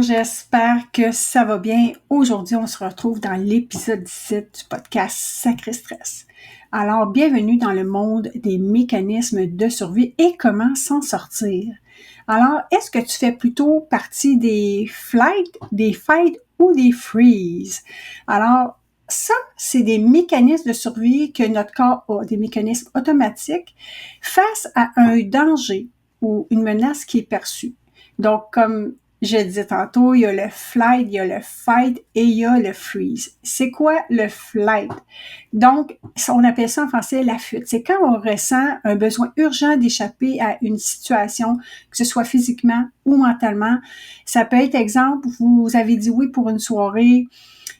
j'espère que ça va bien. Aujourd'hui, on se retrouve dans l'épisode 17 du podcast Sacré Stress. Alors, bienvenue dans le monde des mécanismes de survie et comment s'en sortir. Alors, est-ce que tu fais plutôt partie des flight, des fight ou des freeze? Alors, ça, c'est des mécanismes de survie que notre corps a, des mécanismes automatiques face à un danger ou une menace qui est perçue. Donc, comme je disais tantôt, il y a le flight, il y a le fight et il y a le freeze. C'est quoi le flight? Donc, on appelle ça en français la fuite. C'est quand on ressent un besoin urgent d'échapper à une situation, que ce soit physiquement ou mentalement. Ça peut être, exemple, vous avez dit oui pour une soirée,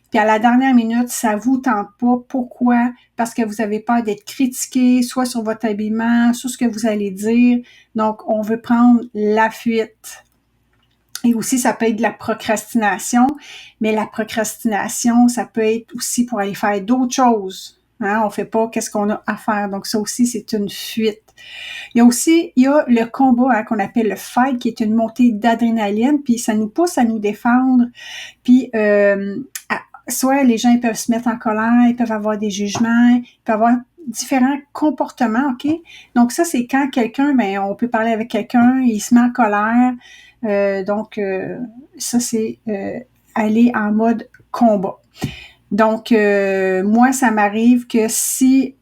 puis à la dernière minute, ça vous tente pas. Pourquoi? Parce que vous avez peur d'être critiqué, soit sur votre habillement, sur ce que vous allez dire. Donc, on veut prendre la fuite. Et aussi, ça peut être de la procrastination, mais la procrastination, ça peut être aussi pour aller faire d'autres choses. Hein? On fait pas qu'est-ce qu'on a à faire. Donc, ça aussi, c'est une fuite. Il y a le combat hein, qu'on appelle le fight, qui est une montée d'adrénaline, puis ça nous pousse à nous défendre. Puis, soit les gens ils peuvent se mettre en colère, ils peuvent avoir des jugements, ils peuvent avoir différents comportements, OK? Donc, ça, c'est quand quelqu'un, on peut parler avec quelqu'un, il se met en colère. Donc, ça, c'est aller en mode combat. Donc, moi, ça m'arrive que s'il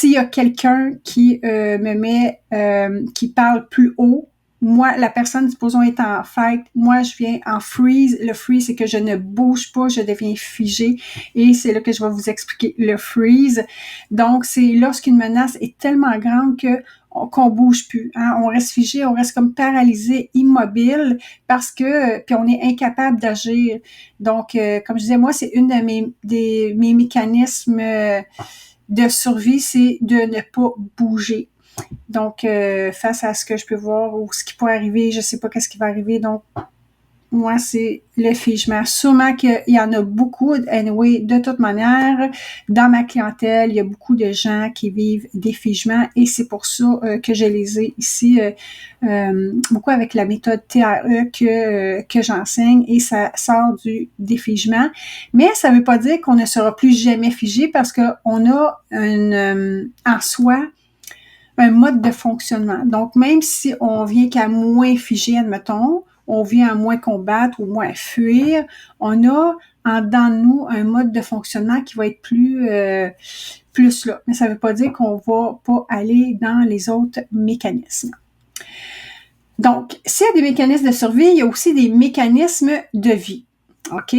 y a quelqu'un qui me met, qui parle plus haut, moi, la personne, supposons, est en fight, moi, je viens en freeze. Le freeze, c'est que je ne bouge pas, je deviens figée. Et c'est là que je vais vous expliquer le freeze. Donc, c'est lorsqu'une menace est tellement grande que qu'on bouge plus. Hein? On reste figé, on reste comme paralysé, immobile, parce que puis on est incapable d'agir. Donc, comme je disais, moi, c'est une de mes mécanismes de survie, c'est de ne pas bouger. Donc, face à ce que je peux voir ou ce qui pourrait arriver, je sais pas qu'est-ce qui va arriver. Donc, moi, c'est le figement. Sûrement qu'il y en a beaucoup. Anyway, de toute manière, dans ma clientèle, il y a beaucoup de gens qui vivent des figements et c'est pour ça que je les ai ici beaucoup avec la méthode TRE que j'enseigne et ça sort du défigement. Mais ça veut pas dire qu'on ne sera plus jamais figé parce qu'on a en soi un mode de fonctionnement. Donc, même si on vient qu'à moins figer, admettons, on vient à moins combattre ou moins fuir, on a en dedans de nous un mode de fonctionnement qui va être plus là. Mais ça ne veut pas dire qu'on va pas aller dans les autres mécanismes. Donc, s'il y a des mécanismes de survie, il y a aussi des mécanismes de vie. OK?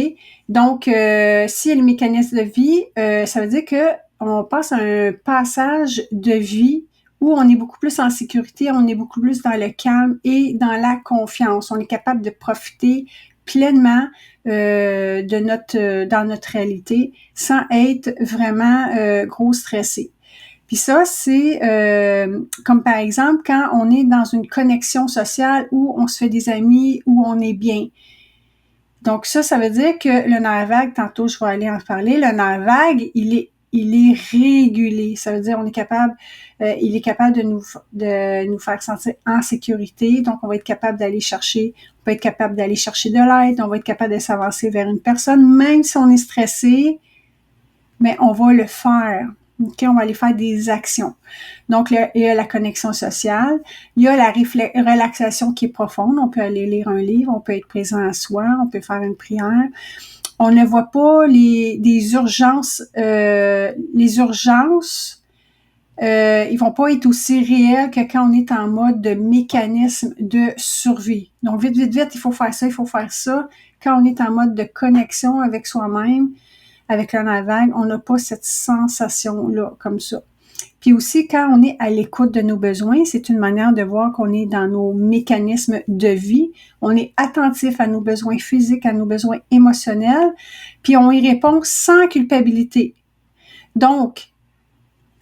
Donc, s'il y a les mécanismes de vie, ça veut dire que on passe à un passage de vie où on est beaucoup plus en sécurité, on est beaucoup plus dans le calme et dans la confiance. On est capable de profiter pleinement dans notre réalité sans être vraiment gros stressé. Puis ça, c'est comme par exemple quand on est dans une connexion sociale où on se fait des amis, où on est bien. Donc ça veut dire que le nerf vague, tantôt je vais aller en parler, le nerf vague, il est régulé. Ça veut dire il est capable de nous faire sentir en sécurité. Donc on va être capable d'aller chercher, on peut être capable d'aller chercher de l'aide, on va être capable de s'avancer vers une personne, même si on est stressé, mais on va le faire. OK, on va aller faire des actions. Donc, il y a la connexion sociale, il y a la relaxation qui est profonde. On peut aller lire un livre, on peut être présent à soi, on peut faire une prière. On ne voit pas des urgences. Les urgences, ils vont pas être aussi réels que quand on est en mode de mécanisme de survie. Donc, vite, vite, vite, il faut faire ça, il faut faire ça. Quand on est en mode de connexion avec soi-même, avec le nerf vague, on n'a pas cette sensation-là comme ça. Puis aussi, quand on est à l'écoute de nos besoins, c'est une manière de voir qu'on est dans nos mécanismes de vie. On est attentif à nos besoins physiques, à nos besoins émotionnels, puis on y répond sans culpabilité. Donc,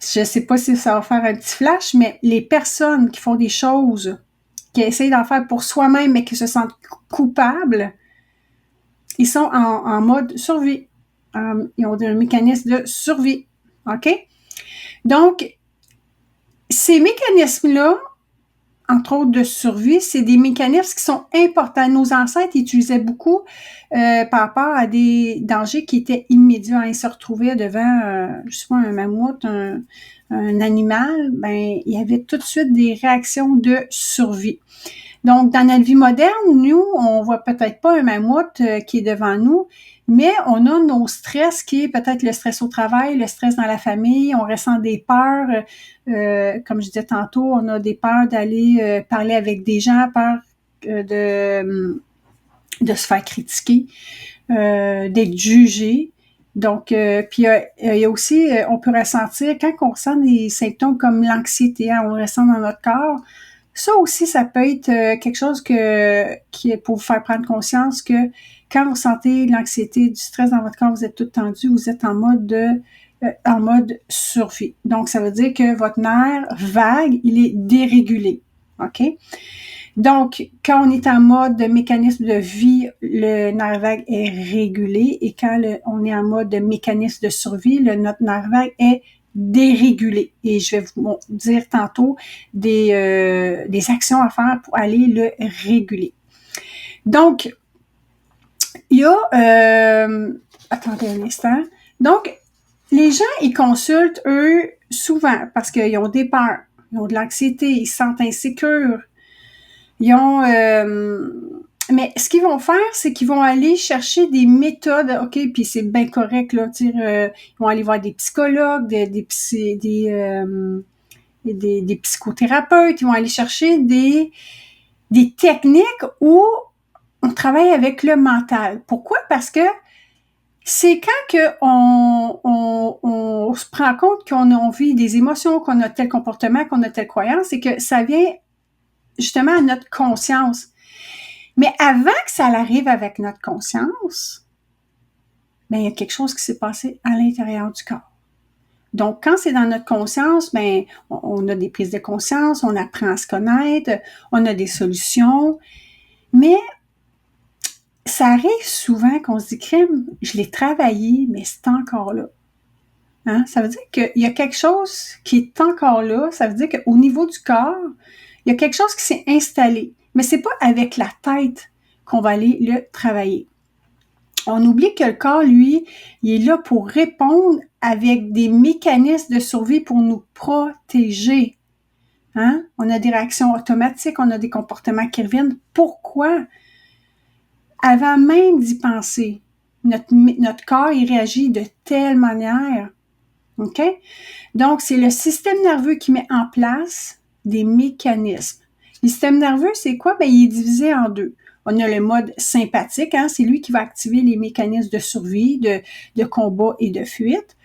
je ne sais pas si ça va faire un petit flash, mais les personnes qui font des choses, qui essayent d'en faire pour soi-même, mais qui se sentent coupables, ils sont en mode survie. Ils ont un mécanisme de survie. OK? Donc, ces mécanismes-là, entre autres de survie, c'est des mécanismes qui sont importants. Nos ancêtres utilisaient beaucoup par rapport à des dangers qui étaient immédiats. Ils se retrouvaient devant, je sais pas, un mammouth, un animal, ben il y avait tout de suite des réactions de survie. Donc, dans notre vie moderne, nous, on voit peut-être pas un mammouth qui est devant nous, mais on a nos stress qui est peut-être le stress au travail, le stress dans la famille, on ressent des peurs, comme je disais tantôt, on a des peurs d'aller parler avec des gens, peur de se faire critiquer, d'être jugé. Donc, puis il y a aussi, on peut ressentir, quand on ressent des symptômes comme l'anxiété, on le ressent dans notre corps, ça aussi, ça peut être quelque chose qui est pour vous faire prendre conscience que quand vous sentez l'anxiété, du stress dans votre corps, vous êtes tout tendu, vous êtes en mode survie. Donc, ça veut dire que votre nerf vague, il est dérégulé. OK? Donc, quand on est en mode de mécanisme de vie, le nerf vague est régulé et quand on est en mode de mécanisme de survie, notre nerf vague est dérégulé. Et je vais vous dire tantôt des actions à faire pour aller le réguler. Donc, il y a... attendez un instant. Donc, les gens, ils consultent, eux, souvent parce qu'ils ont des peurs, ils ont de l'anxiété, ils se sentent insécures. Ils ont... mais ce qu'ils vont faire, c'est qu'ils vont aller chercher des méthodes, OK, puis c'est bien correct, là, ils vont aller voir des psychologues, des psychothérapeutes, ils vont aller chercher des techniques où on travaille avec le mental. Pourquoi? Parce que c'est quand que on se prend compte qu'on vit des émotions, qu'on a tel comportement, qu'on a telle croyance, et que ça vient justement à notre conscience. Mais avant que ça arrive avec notre conscience, ben, il y a quelque chose qui s'est passé à l'intérieur du corps. Donc, quand c'est dans notre conscience, ben, on a des prises de conscience, on apprend à se connaître, on a des solutions, mais ça arrive souvent qu'on se dit, crime, je l'ai travaillé, mais c'est encore là. Hein? Ça veut dire qu'il y a quelque chose qui est encore là. Ça veut dire qu'au niveau du corps, il y a quelque chose qui s'est installé. Mais c'est pas avec la tête qu'on va aller le travailler. On oublie que le corps, lui, il est là pour répondre avec des mécanismes de survie pour nous protéger. Hein? On a des réactions automatiques, on a des comportements qui reviennent. Pourquoi? Avant même d'y penser, notre corps, il réagit de telle manière. OK? Donc, c'est le système nerveux qui met en place des mécanismes. Le système nerveux, c'est quoi? Ben, il est divisé en deux. On a le mode sympathique, hein, c'est lui qui va activer les mécanismes de survie, de combat et de fuite.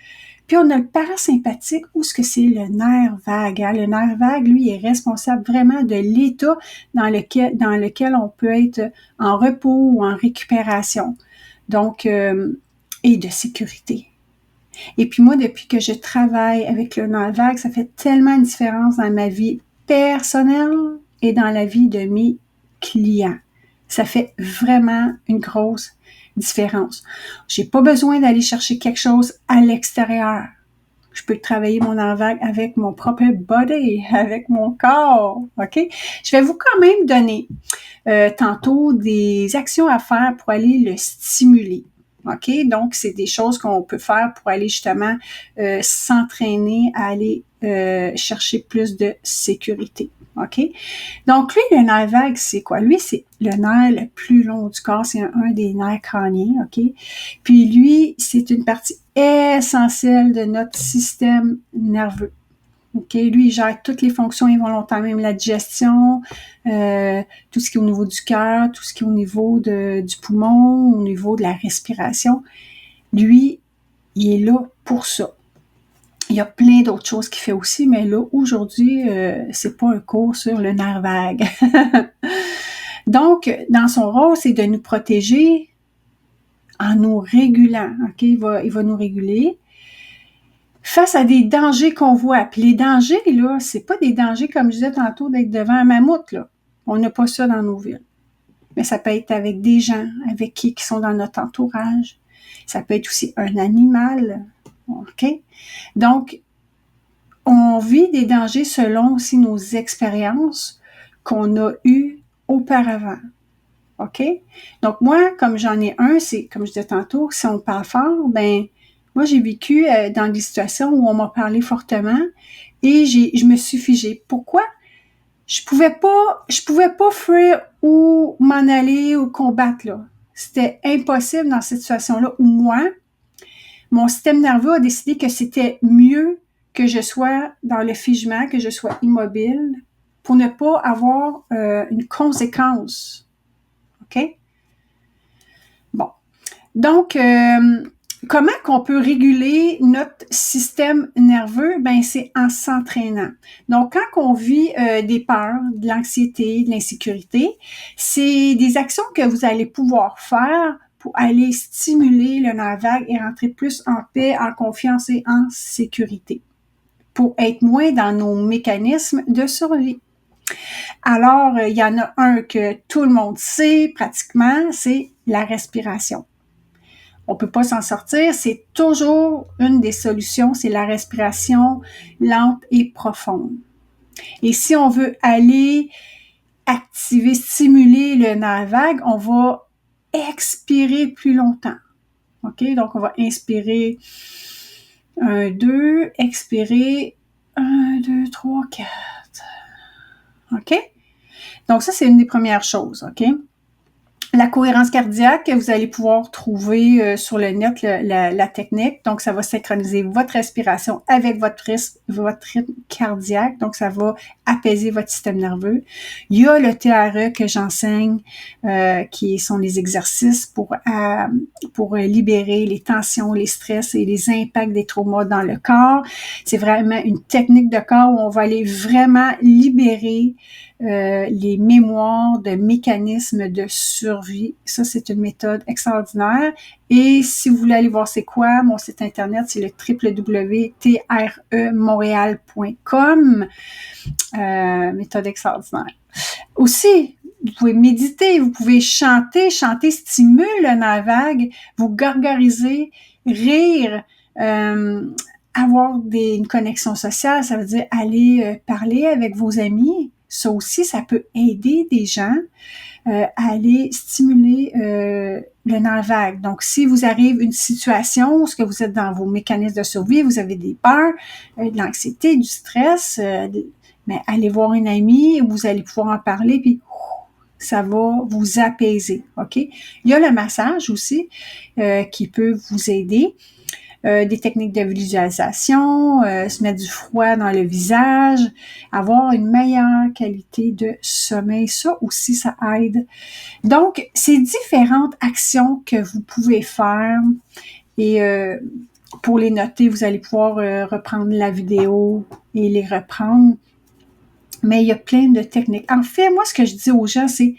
Puis on a le parasympathique, où ce que c'est le nerf vague. Hein? Le nerf vague, lui, est responsable vraiment de l'état dans lequel on peut être en repos ou en récupération. Donc, et de sécurité. Et puis moi, depuis que je travaille avec le nerf vague, ça fait tellement une différence dans ma vie personnelle et dans la vie de mes clients. Ça fait vraiment une grosse différence. J'ai pas besoin d'aller chercher quelque chose à l'extérieur. Je peux travailler mon nerf vague avec mon propre body, avec mon corps, OK? Je vais vous quand même donner tantôt des actions à faire pour aller le stimuler. OK? Donc, c'est des choses qu'on peut faire pour aller justement s'entraîner à aller chercher plus de sécurité. OK? Donc, lui, le nerf vague, c'est quoi? Lui, c'est le nerf le plus long du corps. C'est un des nerfs crâniens. OK? Puis lui, c'est une partie essentielle de notre système nerveux. OK? Lui, il gère toutes les fonctions involontaires, même la digestion, tout ce qui est au niveau du cœur, tout ce qui est au niveau du poumon, au niveau de la respiration. Lui, il est là pour ça. Il y a plein d'autres choses qu'il fait aussi, mais là, aujourd'hui, c'est pas un cours sur le nerf vague. Donc, dans son rôle, c'est de nous protéger en nous régulant. OK? Il va nous réguler face à des dangers qu'on voit. Puis les dangers, là, c'est pas des dangers, comme je disais tantôt, d'être devant un mammouth, là. On n'a pas ça dans nos villes. Mais ça peut être avec des gens, avec qui sont dans notre entourage. Ça peut être aussi un animal. OK? Donc, on vit des dangers selon aussi nos expériences qu'on a eu auparavant. OK? Donc, moi, comme j'en ai un, c'est, comme je disais tantôt, si on parle fort, ben, moi, j'ai vécu dans des situations où on m'a parlé fortement et je me suis figée. Pourquoi? Je pouvais pas fuir ou m'en aller ou combattre, là. C'était impossible dans cette situation-là où moi, mon système nerveux a décidé que c'était mieux que je sois dans le figement, que je sois immobile, pour ne pas avoir une conséquence. OK? Bon. Donc, comment qu'on peut réguler notre système nerveux? Ben, c'est en s'entraînant. Donc, quand on vit des peurs, de l'anxiété, de l'insécurité, c'est des actions que vous allez pouvoir faire pour aller stimuler le nerf vague et rentrer plus en paix, en confiance et en sécurité, pour être moins dans nos mécanismes de survie. Alors, il y en a un que tout le monde sait pratiquement, c'est la respiration. On peut pas s'en sortir, c'est toujours une des solutions, c'est la respiration lente et profonde. Et si on veut aller activer, stimuler le nerf vague, on va expirer plus longtemps. OK? Donc, on va inspirer 1, 2, expirer 1, 2, 3, 4. OK? Donc, ça, c'est une des premières choses. OK? La cohérence cardiaque, vous allez pouvoir trouver sur le net la technique. Donc, ça va synchroniser votre respiration avec votre rythme cardiaque. Donc, ça va apaiser votre système nerveux. Il y a le TRE que j'enseigne, qui sont les exercices pour libérer les tensions, les stress et les impacts des traumas dans le corps. C'est vraiment une technique de corps où on va aller vraiment libérer les mémoires de mécanismes de survie. Ça, c'est une méthode extraordinaire. Et si vous voulez aller voir c'est quoi, mon site internet, c'est le www.tremontréal.com. Méthode extraordinaire. Aussi, vous pouvez méditer, vous pouvez chanter. Chanter stimule le nerf vague, vous gargariser, rire, avoir une connexion sociale, ça veut dire aller parler avec vos amis. Ça aussi, ça peut aider des gens à aller stimuler le nerf vague. Donc, si vous arrive une situation où vous êtes dans vos mécanismes de survie, vous avez des peurs, de l'anxiété, du stress, mais allez voir une amie, vous allez pouvoir en parler, puis ça va vous apaiser. OK? Il y a le massage aussi qui peut vous aider. Des techniques de visualisation, se mettre du froid dans le visage, avoir une meilleure qualité de sommeil. Ça aussi, ça aide. Donc, c'est différentes actions que vous pouvez faire et pour les noter, vous allez pouvoir reprendre la vidéo et les reprendre. Mais il y a plein de techniques. En fait, moi, ce que je dis aux gens, c'est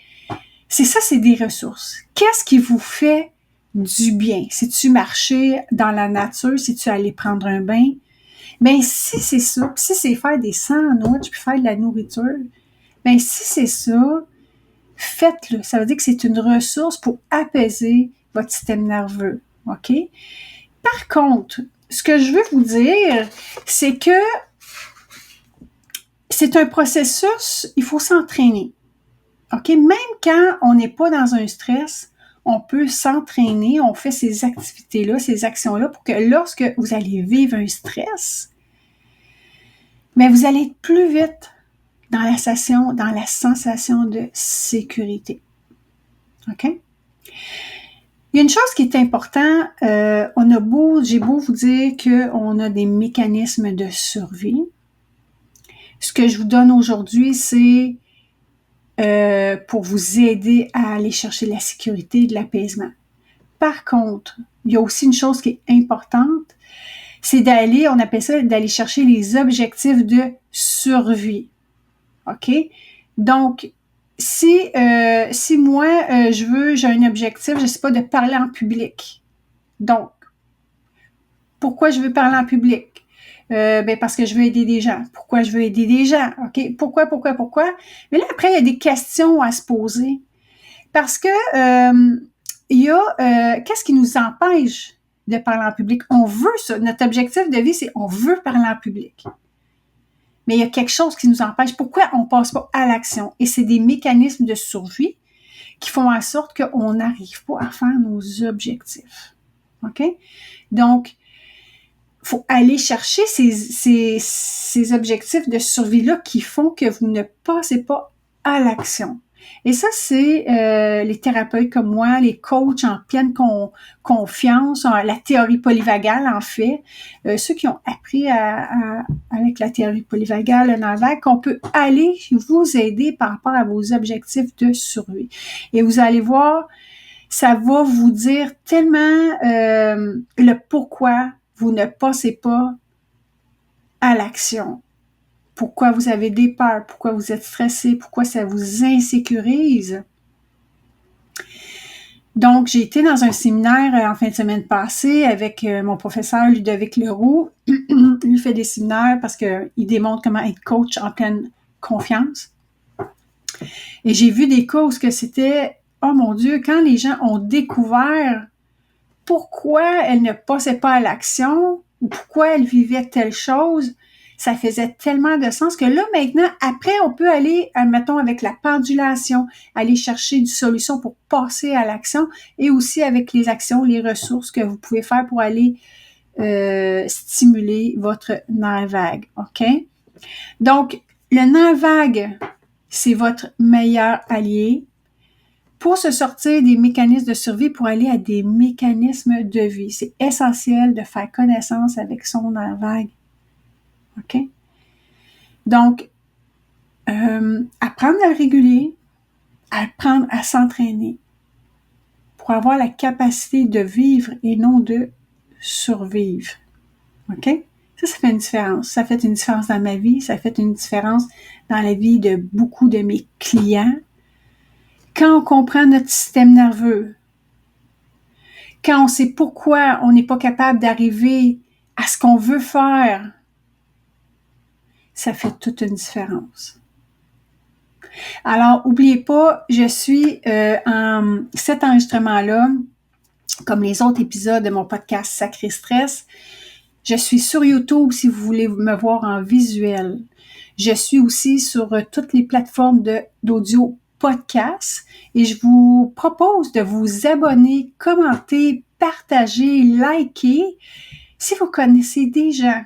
des ressources. Qu'est-ce qui vous fait du bien? Si tu marcher dans la nature, si tu allais prendre un bain, ben si c'est ça, si c'est faire des sandwichs puis faire de la nourriture, ben si c'est ça, faites-le. Ça veut dire que c'est une ressource pour apaiser votre système nerveux. OK? Par contre, ce que je veux vous dire, c'est que c'est un processus, il faut s'entraîner. OK? Même quand on n'est pas dans un stress, on peut s'entraîner, on fait ces activités-là, ces actions-là pour que lorsque vous allez vivre un stress, mais vous allez être plus vite dans la sensation de sécurité. OK? Il y a une chose qui est importante, j'ai beau vous dire qu'on a des mécanismes de survie. Ce que je vous donne aujourd'hui, c'est pour vous aider à aller chercher la sécurité et de l'apaisement. Par contre, il y a aussi une chose qui est importante, c'est on appelle ça d'aller chercher les objectifs de survie. OK? Donc, si moi, j'ai un objectif, je sais pas, de parler en public. Donc, pourquoi je veux parler en public? Parce que je veux aider des gens. Pourquoi je veux aider des gens? OK? Pourquoi? Mais là, après, il y a des questions à se poser. Parce que il y a qu'est-ce qui nous empêche de parler en public? On veut ça. Notre objectif de vie, c'est on veut parler en public. mais il y a quelque chose qui nous empêche. Pourquoi on passe pas à l'action? Et c'est des mécanismes de survie qui font en sorte qu'on n'arrive pas à faire nos objectifs. OK? Donc, il faut aller chercher ces objectifs de survie-là qui font que vous ne passez pas à l'action. Et ça, c'est les thérapeutes comme moi, les coachs en pleine confiance, la théorie polyvagale en fait, ceux qui ont appris avec la théorie polyvagale, le nerf vague, qu'on peut aller vous aider par rapport à vos objectifs de survie. Et vous allez voir, ça va vous dire tellement le pourquoi vous ne passez pas à l'action. Pourquoi vous avez des peurs, pourquoi vous êtes stressé, pourquoi ça vous insécurise. Donc, j'ai été dans un séminaire en fin de semaine passée avec mon professeur Ludovic Leroux. Il fait des séminaires parce qu'il démontre comment être coach en pleine confiance. Et j'ai vu des cas où c'était, oh mon Dieu, quand les gens ont découvert pourquoi elles ne passaient pas à l'action ou pourquoi elles vivaient telle chose, ça faisait tellement de sens que là, maintenant, après, on peut aller, admettons, avec la pendulation, aller chercher une solution pour passer à l'action et aussi avec les actions, les ressources que vous pouvez faire pour aller stimuler votre nerf vague. OK? Donc, le nerf vague, c'est votre meilleur allié pour se sortir des mécanismes de survie, pour aller à des mécanismes de vie. C'est essentiel de faire connaissance avec son nerf vague. OK? Donc, apprendre à le réguler, apprendre à s'entraîner pour avoir la capacité de vivre et non de survivre. OK? Ça fait une différence. Ça fait une différence dans ma vie, ça fait une différence dans la vie de beaucoup de mes clients. Quand on comprend notre système nerveux, quand on sait pourquoi on n'est pas capable d'arriver à ce qu'on veut faire, ça fait toute une différence. Alors, n'oubliez pas, je suis en cet enregistrement-là, comme les autres épisodes de mon podcast Sacré Stress. Je suis sur YouTube si vous voulez me voir en visuel. Je suis aussi sur toutes les plateformes d'audio podcast et je vous propose de vous abonner, commenter, partager, liker. Si vous connaissez des gens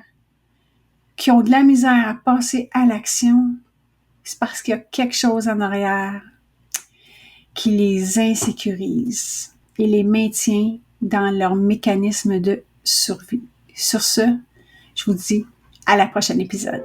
qui ont de la misère à passer à l'action, c'est parce qu'il y a quelque chose en arrière qui les insécurise et les maintient dans leur mécanisme de survie. Sur ce, je vous dis à la prochaine épisode.